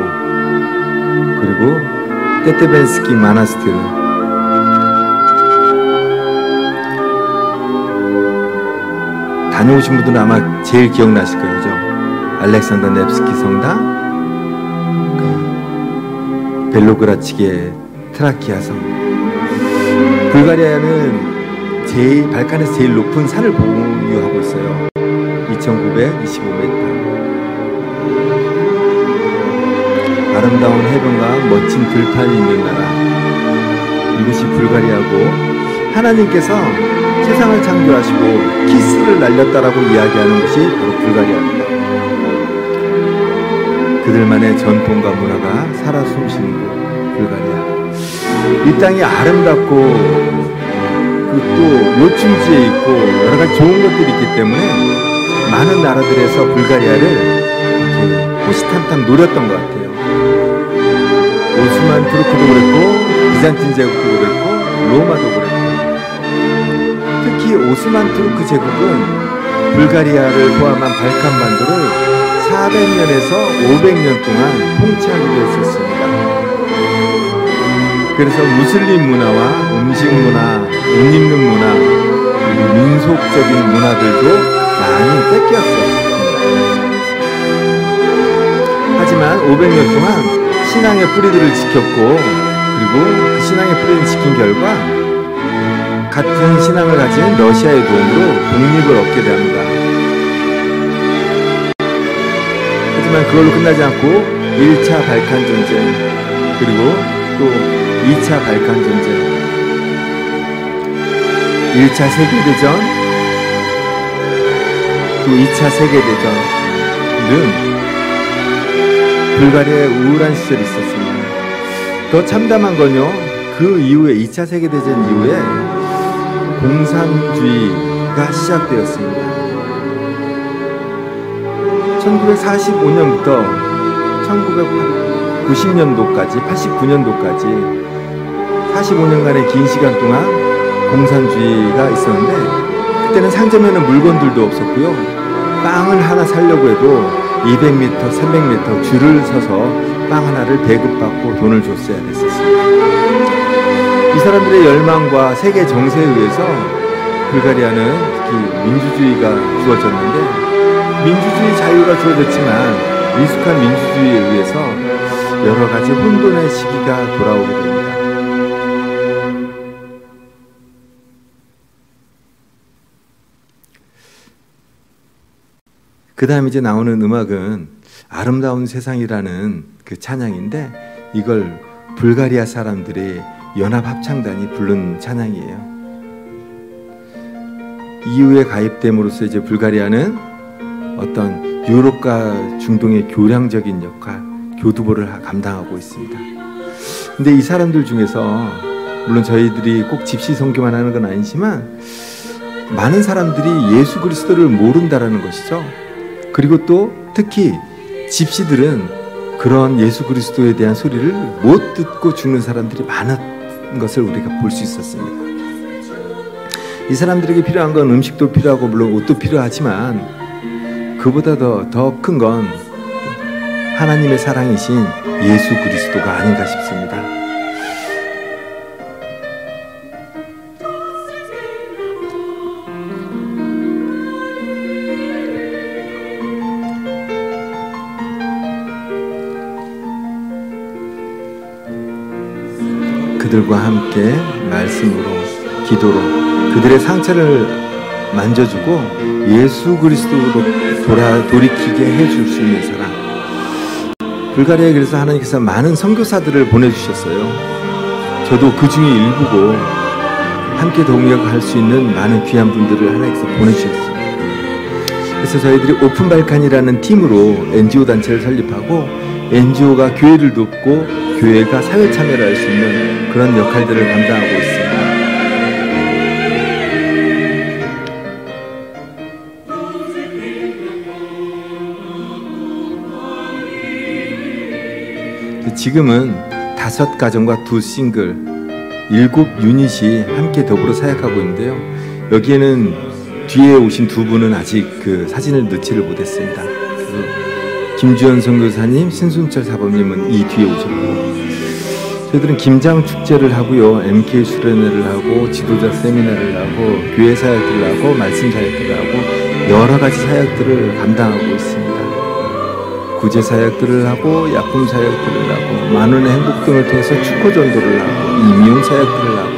그리고 테테벤스키 마나스티르, 다녀오신 분들은 아마 제일 기억나실 거예요. 그죠? 알렉산더 넵스키 성당, 벨로그라치게 트라키아 성. 불가리아는 발칸에서 제일 높은 산을 보유하고 있어요. 2925m. 아름다운 해변과 멋진 들판이 있는 나라. 이것이 불가리아고, 하나님께서 세상을 창조하시고 키스를 날렸다라고 이야기하는 것이 바로 불가리아입니다. 그들만의 전통과 문화가 살아 숨쉬는 곳, 불가리아. 이 땅이 아름답고 또 요충지에 있고 여러 가지 좋은 것들이 있기 때문에 많은 나라들에서 불가리아를 이렇게 호시탐탐 노렸던 것 같아요. 오스만 투르크도 그랬고, 비잔틴 제국도 그랬고, 로마도 그랬고. 특히 오스만 투르크 제국은 불가리아를 포함한 발칸반도를 400년에서 500년 동안 통치하기도 했었습니다. 그래서 무슬림 문화와 음식 문화, 옷 입는 문화, 그리고 민속적인 문화들도 많이 뺏겼었습니다. 하지만 500년 동안 신앙의 뿌리들을 지켰고, 그리고 그 신앙의 뿌리를 지킨 결과 같은 신앙을 가진 러시아의 도움으로 독립을 얻게 됩니다. 하지만 그걸로 끝나지 않고 1차 발칸 전쟁, 그리고 또 2차 발칸 전쟁, 1차 세계대전, 또 2차 세계대전은 불가리아의 우울한 시절이 있었습니다. 더 참담한 건요, 그 이후에 2차 세계대전 이후에 공산주의가 시작되었습니다. 1945년부터 1990년도까지 89년도까지 45년간의 긴 시간 동안 공산주의가 있었는데, 그때는 상점에는 물건들도 없었고요. 빵을 하나 사려고 해도 200m, 300m 줄을 서서 빵 하나를 배급받고 돈을 줬어야 됐었습니다. 이 사람들의 열망과 세계 정세에 의해서 불가리아는 특히 민주주의가 주어졌는데, 민주주의 자유가 주어졌지만 미숙한 민주주의에 의해서 여러 가지 혼돈의 시기가 돌아오게 됩니다. 그 다음 이제 나오는 음악은 아름다운 세상이라는 그 찬양인데, 이걸 불가리아 사람들의 연합합창단이 부른 찬양이에요. EU에 가입됨으로써 이제 불가리아는 어떤 유럽과 중동의 교량적인 역할, 교두보를 감당하고 있습니다. 근데 이 사람들 중에서 물론 저희들이 꼭 집시 선교만 하는 건 아니지만 많은 사람들이 예수 그리스도를 모른다라는 것이죠. 그리고 또 특히 집시들은 그런 예수 그리스도에 대한 소리를 못 듣고 죽는 사람들이 많은 것을 우리가 볼 수 있었습니다. 이 사람들에게 필요한 건 음식도 필요하고 물론 옷도 필요하지만 그보다 더 큰 건 하나님의 사랑이신 예수 그리스도가 아닌가 싶습니다. 그들과 함께 말씀으로, 기도로 그들의 상처를 만져주고 예수 그리스도로 돌이키게 해줄 수 있는 사람. 불가리아에 그래서 하나님께서 많은 선교사들을 보내주셨어요. 저도 그 중에 일부고 함께 동역할 수 있는 많은 귀한 분들을 하나님께서 보내주셨어요. 그래서 저희들이 오픈 발칸이라는 팀으로 NGO 단체를 설립하고 NGO가 교회를 돕고 교회가 사회 참여를 할 수 있는 그런 역할들을 감당하고 있습니다. 지금은 5가정과 2 싱글, 7 유닛이 함께 더불어 사역하고 있는데요. 여기에는 뒤에 오신 2분은 아직 그 사진을 넣지를 못했습니다. 김주현 선교사님, 신순철 사범님은 이 뒤에 오셨고, 저희들은 김장 축제를 하고요, MK 수련회를 하고, 지도자 세미나를 하고, 교회 사역들을 하고, 말씀 사역들을 하고, 여러 가지 사역들을 감당하고 있습니다. 구제 사역들을 하고, 약품 사역들을 하고, 만원의 행복 등을 통해서 축구 전도를 하고, 임용 사역들을 하고,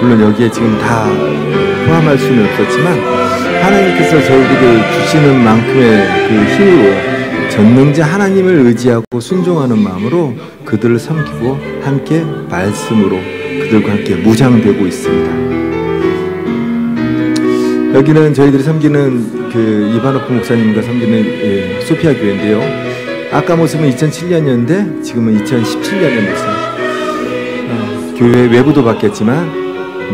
물론 여기에 지금 다 포함할 수는 없었지만 하나님께서 저희에게 주시는 만큼의 그 힘으로 전능자 하나님을 의지하고 순종하는 마음으로 그들을 섬기고 함께 말씀으로 그들과 함께 무장되고 있습니다. 여기는 저희들이 섬기는 그 이반호프 목사님과 섬기는 소피아 교회인데요. 아까 모습은 2007년이었는데 지금은 2017년의 모습. 교회 외부도 바뀌었지만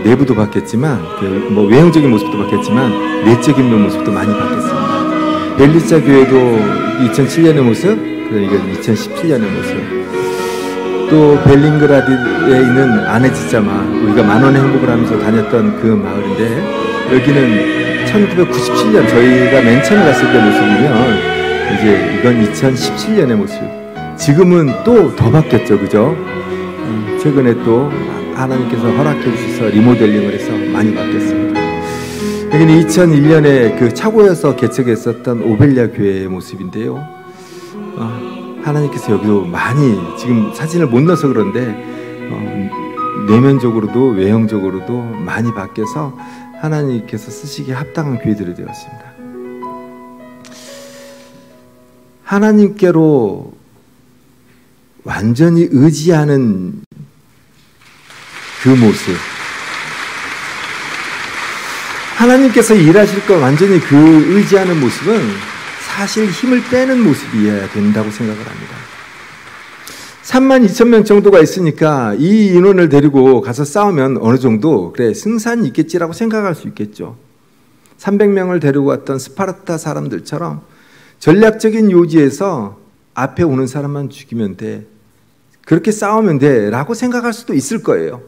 내부도 바뀌었지만 뭐 외형적인 모습도 바뀌었지만 내적인 모습도 많이 바뀌었습니다. 벨리사 교회도 2007년의 모습, 그러니까 2017년의 모습. 또 벨링그라드에 있는 아네지자 마을, 우리가 만원의 행복을 하면서 다녔던 그 마을인데 여기는 1997년 저희가 맨 처음에 갔을 때 모습이면 이제 이건 2017년의 모습. 지금은 또 더 바뀌었죠, 그죠? 최근에 또 하나님께서 허락해 주셔서 리모델링을 해서 많이 바뀌었습니다. 여기는 2001년에 그 차고에서 개척했었던 오벨리아 교회의 모습인데요. 하나님께서 여기도 많이, 지금 사진을 못 넣어서 그런데 내면적으로도 외형적으로도 많이 바뀌어서 하나님께서 쓰시기에 합당한 교회들이 되었습니다. 하나님께로 완전히 의지하는 그 모습, 하나님께서 일하실 걸 완전히 그 의지하는 모습은 사실 힘을 빼는 모습이어야 된다고 생각을 합니다. 32,000명 정도가 있으니까 이 인원을 데리고 가서 싸우면 어느 정도 그래 승산이 있겠지라고 생각할 수 있겠죠. 300명을 데리고 왔던 스파르타 사람들처럼 전략적인 요지에서 앞에 오는 사람만 죽이면 돼, 그렇게 싸우면 돼 라고 생각할 수도 있을 거예요.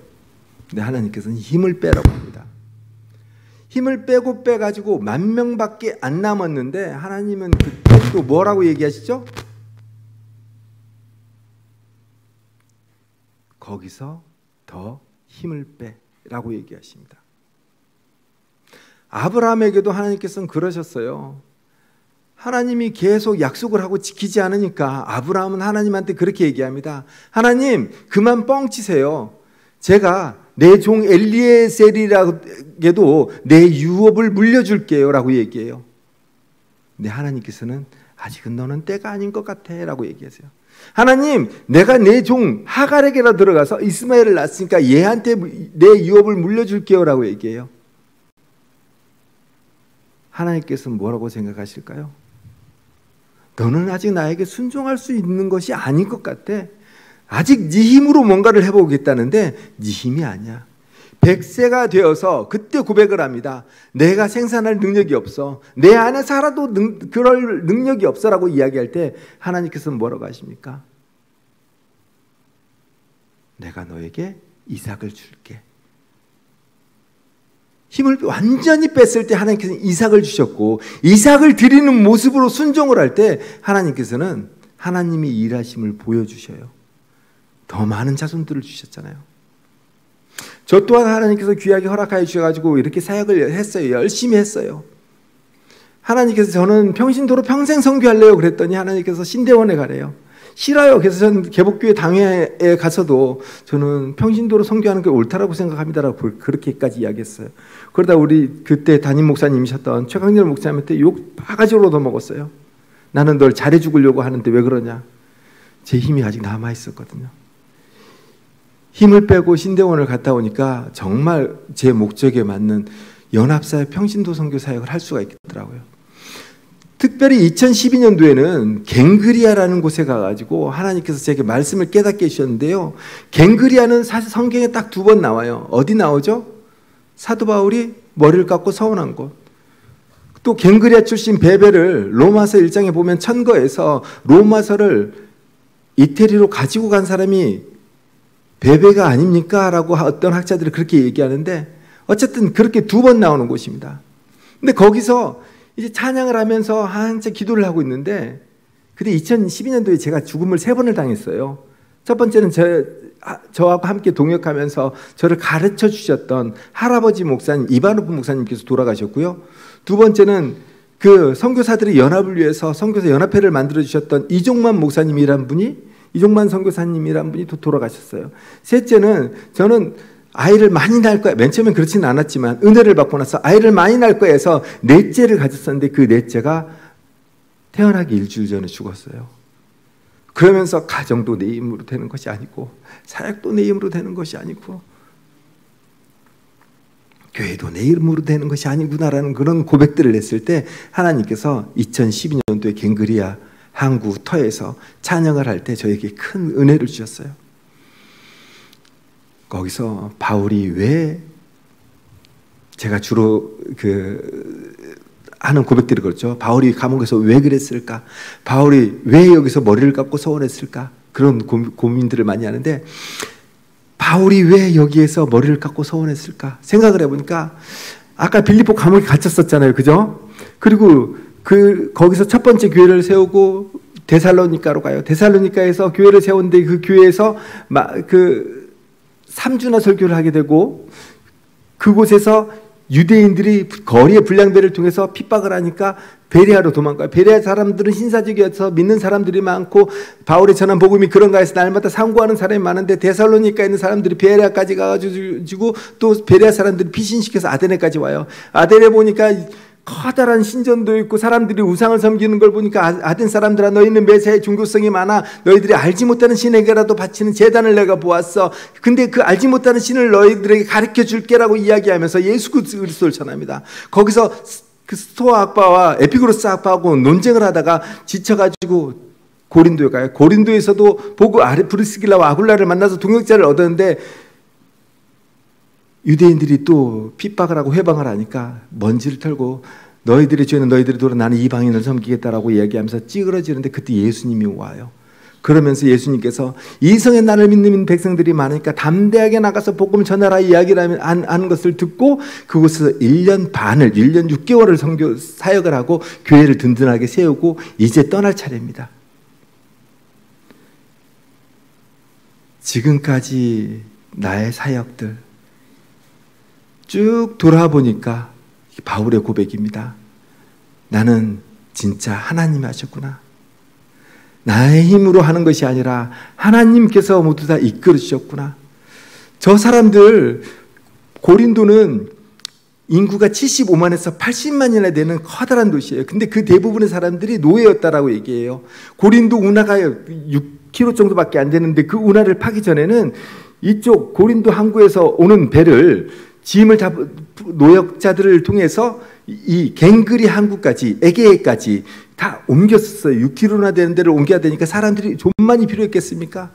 근데 하나님께서는 힘을 빼라고 합니다. 힘을 빼고 빼가지고 10,000명밖에 안 남았는데 하나님은 그때 또 뭐라고 얘기하시죠? 거기서 더 힘을 빼라고 얘기하십니다. 아브라함에게도 하나님께서는 그러셨어요. 하나님이 계속 약속을 하고 지키지 않으니까 아브라함은 하나님한테 그렇게 얘기합니다. 하나님, 그만 뻥치세요. 제가 내 종 엘리에셀이라게도 내 유업을 물려줄게요 라고 얘기해요. 근데 하나님께서는 아직은 너는 때가 아닌 것 같아 라고 얘기하세요. 하나님, 내가 내 종 하갈에게라 들어가서 이스마엘을 낳았으니까 얘한테 내 유업을 물려줄게요 라고 얘기해요. 하나님께서는 뭐라고 생각하실까요? 너는 아직 나에게 순종할 수 있는 것이 아닌 것 같아. 아직 네 힘으로 뭔가를 해보겠다는데 네 힘이 아니야. 100세가 되어서 그때 고백을 합니다. 내가 생산할 능력이 없어. 내 안에 살아도 그럴 능력이 없어라고 이야기할 때 하나님께서는 뭐라고 하십니까? 내가 너에게 이삭을 줄게. 힘을 완전히 뺐을 때 하나님께서는 이삭을 주셨고, 이삭을 드리는 모습으로 순종을 할 때 하나님께서는 하나님이 일하심을 보여주셔요. 더 많은 자손들을 주셨잖아요. 저 또한 하나님께서 귀하게 허락하여 주셔가지고 이렇게 사역을 했어요. 열심히 했어요. 하나님께서 저는 평신도로 평생 선교할래요 그랬더니 하나님께서 신대원에 가래요. 싫어요. 그래서 저는 개복교회 당회에 가서도 저는 평신도로 선교하는 게 옳다라고 생각합니다라고 그렇게까지 이야기했어요. 그러다 우리 그때 담임 목사님이셨던 최강렬 목사님한테 욕 바가지로 얻어먹었어요. 나는 널 잘해 죽으려고 하는데 왜 그러냐. 제 힘이 아직 남아있었거든요. 힘을 빼고 신대원을 갔다 오니까 정말 제 목적에 맞는 연합사의 평신도 선교 사역을 할 수가 있더라고요. 특별히 2012년도에는 갱그리아라는 곳에 가가지고 하나님께서 제게 말씀을 깨닫게 해주셨는데요. 갱그리아는 사실 성경에 딱 2번 나와요. 어디 나오죠? 사도 바울이 머리를 깎고 서원한 곳. 또 갱그리아 출신 베베를 로마서 1장에 보면 천거해서 로마서를 이태리로 가지고 간 사람이 베베가 아닙니까? 라고 어떤 학자들이 그렇게 얘기하는데 어쨌든 그렇게 2번 나오는 곳입니다. 근데 거기서 이제 찬양을 하면서 한참 기도를 하고 있는데 그때 2012년도에 제가 죽음을 3번을 당했어요. 첫 번째는 저하고 함께 동역하면서 저를 가르쳐 주셨던 할아버지 목사님 이바노프 목사님께서 돌아가셨고요. 2번째는 그 선교사들의 연합을 위해서 선교사 연합회를 만들어 주셨던 이종만 목사님이란 분이 이종만 선교사님이란 분이 또 돌아가셨어요. 셋째는 저는 아이를 많이 낳을 거야. 맨 처음엔 그렇지는 않았지만 은혜를 받고 나서 아이를 많이 낳을 거야 해서 넷째를 가졌었는데 그 넷째가 태어나기 일주일 전에 죽었어요. 그러면서 가정도 내 힘으로 되는 것이 아니고 사역도 내 힘으로 되는 것이 아니고 교회도 내 힘으로 되는 것이 아니구나라는 그런 고백들을 했을 때 하나님께서 2012년도에 갱그리아 항구 터에서 찬양을 할 때 저에게 큰 은혜를 주셨어요. 거기서 바울이 왜 제가 주로 하는 고백들이 그렇죠. 바울이 감옥에서 왜 그랬을까? 바울이 왜 여기서 머리를 깎고 서원했을까? 그런 고민들을 많이 하는데 바울이 왜 여기에서 머리를 깎고 서원했을까? 생각을 해보니까 아까 빌립보 감옥에 갇혔었잖아요. 그죠? 그리고 거기서 첫 번째 교회를 세우고 데살로니가로 가요. 데살로니가에서 교회를 세웠는데 그 교회에서 3주나 설교를 하게 되고 그곳에서 유대인들이 거리의 불량배를 통해서 핍박을 하니까 베레아로 도망가요. 베레아 사람들은 신사적이어서 믿는 사람들이 많고 바울의 전한 복음이 그런가 해서 날마다 상고하는 사람이 많은데 데살로니가에 있는 사람들이 베레아까지 가가지고 또 베레아 사람들이 피신시켜서 아데네까지 와요. 아데네 보니까 커다란 신전도 있고 사람들이 우상을 섬기는 걸 보니까 아덴 사람들아 너희는 메시아의 종교성이 많아 너희들이 알지 못하는 신에게라도 바치는 제단을 내가 보았어. 근데 그 알지 못하는 신을 너희들에게 가르쳐 줄게라고 이야기하면서 예수 그리스도를 전합니다. 거기서 그 스토아 학파와 에피그로스 학파하고 논쟁을 하다가 지쳐가지고 고린도에 가요. 고린도에서도 보고 브리스길라와 아굴라를 만나서 동역자를 얻었는데 유대인들이 또 핍박을 하고 회방을 하니까 먼지를 털고 너희들의 죄는 너희들이 돌아 나는 이방인을 섬기겠다라고 이야기하면서 찌그러지는데 그때 예수님이 와요. 그러면서 예수님께서 이성의 나를 믿는 백성들이 많으니까 담대하게 나가서 복음 전하라 이야기를 하는 것을 듣고 그곳에서 1년 6개월을 선교 사역을 하고 교회를 든든하게 세우고 이제 떠날 차례입니다. 지금까지 나의 사역들 쭉 돌아보니까 바울의 고백입니다. 나는 진짜 하나님이 하셨구나. 나의 힘으로 하는 것이 아니라 하나님께서 모두 다 이끌어 주셨구나. 저 사람들, 고린도는 인구가 75만에서 80만이나 되는 커다란 도시예요. 근데 그 대부분의 사람들이 노예였다라고 얘기해요. 고린도 운하가 6km 정도밖에 안 되는데 그 운하를 파기 전에는 이쪽 고린도 항구에서 오는 배를 짐을 노역자들을 통해서 이 갱그리 항구까지, 에게에까지 다 옮겼었어요. 6km나 되는 데를 옮겨야 되니까 사람들이 좀 많이 필요했겠습니까?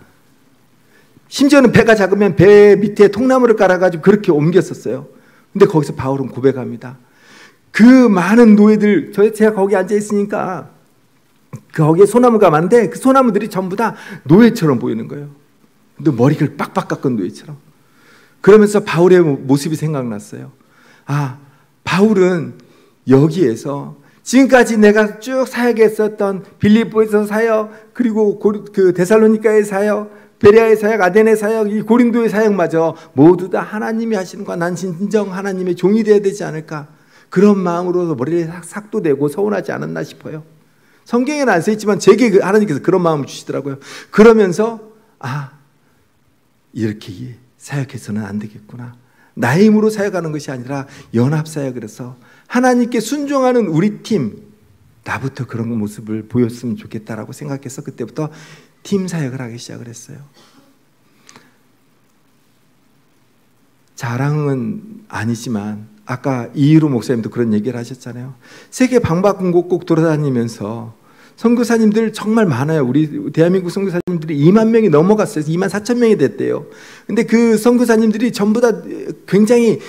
심지어는 배가 작으면 배 밑에 통나무를 깔아가지고 그렇게 옮겼었어요. 근데 거기서 바울은 고백합니다. 그 많은 노예들, 제가 거기 앉아 있으니까 거기에 소나무가 많은데 그 소나무들이 전부 다 노예처럼 보이는 거예요. 근데 머리를 빡빡 깎은 노예처럼. 그러면서 바울의 모습이 생각났어요. 아, 바울은 여기에서 지금까지 내가 쭉 사역했었던 빌립보에서 사역, 그리고 그 데살로니가의 사역, 베레아의 사역, 아덴의 사역, 이 고린도의 사역마저 모두 다 하나님이 하시는 거야. 난 진정 하나님의 종이 되어야 되지 않을까. 그런 마음으로 머리를 삭도 내고 서운하지 않았나 싶어요. 성경에는 안 써있지만 제게 하나님께서 그런 마음을 주시더라고요. 그러면서 이렇게 사역해서는 안 되겠구나. 나의 힘으로 사역하는 것이 아니라 연합사역을 해서 하나님께 순종하는 우리 팀, 나부터 그런 모습을 보였으면 좋겠다라고 생각해서 그때부터 팀 사역을 하기 시작을 했어요. 자랑은 아니지만 아까 이희로 목사님도 그런 얘기를 하셨잖아요. 세계 방방곡곡 돌아다니면서 선교사님들 정말 많아요. 우리 대한민국 선교사님들이 2만 명이 넘어갔어요. 2만 4천 명이 됐대요. 근데 그 선교사님들이 전부 다 굉장히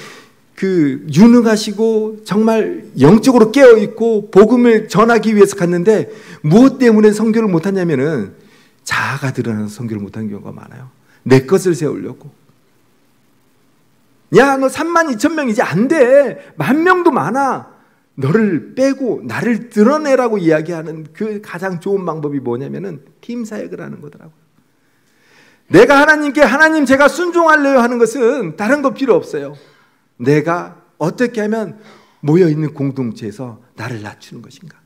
유능하시고 정말 영적으로 깨어있고 복음을 전하기 위해서 갔는데 무엇 때문에 선교를 못하냐면은 자아가 드러나서 선교를 못하는 경우가 많아요. 내 것을 세우려고. 야, 너 3만 2천 명이지 안 돼. 10,000명도 많아. 너를 빼고 나를 드러내라고 이야기하는 그 가장 좋은 방법이 뭐냐면은 팀 사역을 하는 거더라고요. 내가 하나님께 하나님 제가 순종할래요 하는 것은 다른 거 필요 없어요. 내가 어떻게 하면 모여있는 공동체에서 나를 낮추는 것인가.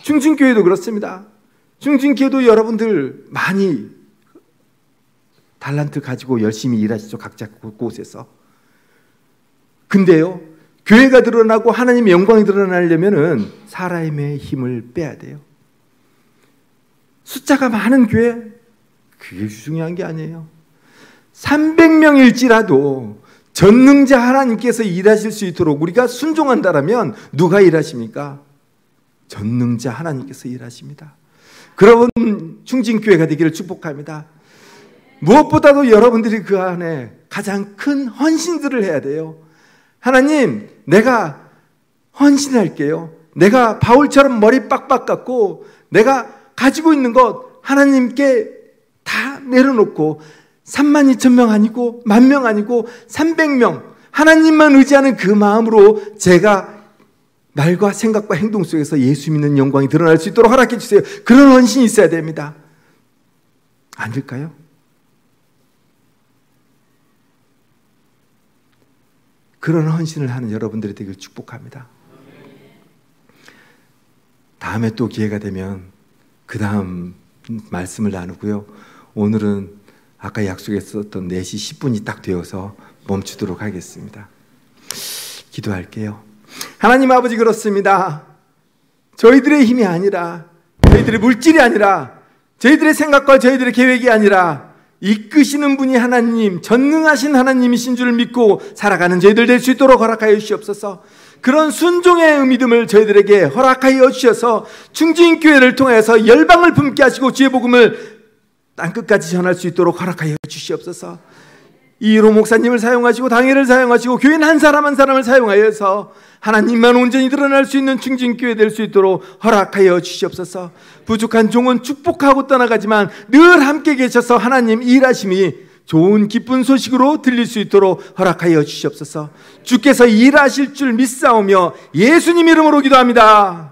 충진교회도 그렇습니다. 충진교회도 여러분들 많이 달란트 가지고 열심히 일하시죠. 각자 곳에서. 근데요, 교회가 드러나고 하나님의 영광이 드러나려면은 사람의 힘을 빼야 돼요. 숫자가 많은 교회, 그게 중요한 게 아니에요. 300명일지라도 전능자 하나님께서 일하실 수 있도록 우리가 순종한다라면 누가 일하십니까? 전능자 하나님께서 일하십니다. 그런 충진교회가 되기를 축복합니다. 무엇보다도 여러분들이 그 안에 가장 큰 헌신들을 해야 돼요. 하나님, 내가 헌신할게요. 내가 바울처럼 머리 빡빡 깎고 내가 가지고 있는 것 하나님께 다 내려놓고 32,000명 아니고 10,000명 아니고 300명 하나님만 의지하는 그 마음으로 제가 말과 생각과 행동 속에서 예수 믿는 영광이 드러날 수 있도록 허락해 주세요. 그런 헌신이 있어야 됩니다. 안 될까요? 그런 헌신을 하는 여러분들이 되길 축복합니다. 다음에 또 기회가 되면 그 다음 말씀을 나누고요. 오늘은 아까 약속했었던 4시 10분이 딱 되어서 멈추도록 하겠습니다. 기도할게요. 하나님 아버지, 그렇습니다. 저희들의 힘이 아니라, 저희들의 물질이 아니라, 저희들의 생각과 저희들의 계획이 아니라 이끄시는 분이 하나님, 전능하신 하나님이신 줄 믿고 살아가는 저희들 될 수 있도록 허락하여 주시옵소서. 그런 순종의 믿음을 저희들에게 허락하여 주셔서 충진교회를 통해서 열방을 품게 하시고 주의 복음을 땅끝까지 전할 수 있도록 허락하여 주시옵소서. 이로 목사님을 사용하시고 당회를 사용하시고 교인 한 사람 한 사람을 사용하여서 하나님만 온전히 드러날 수 있는 충진교회 될 수 있도록 허락하여 주시옵소서. 부족한 종은 축복하고 떠나가지만 늘 함께 계셔서 하나님 일하심이 좋은 기쁜 소식으로 들릴 수 있도록 허락하여 주시옵소서. 주께서 일하실 줄 믿사오며 예수님 이름으로 기도합니다.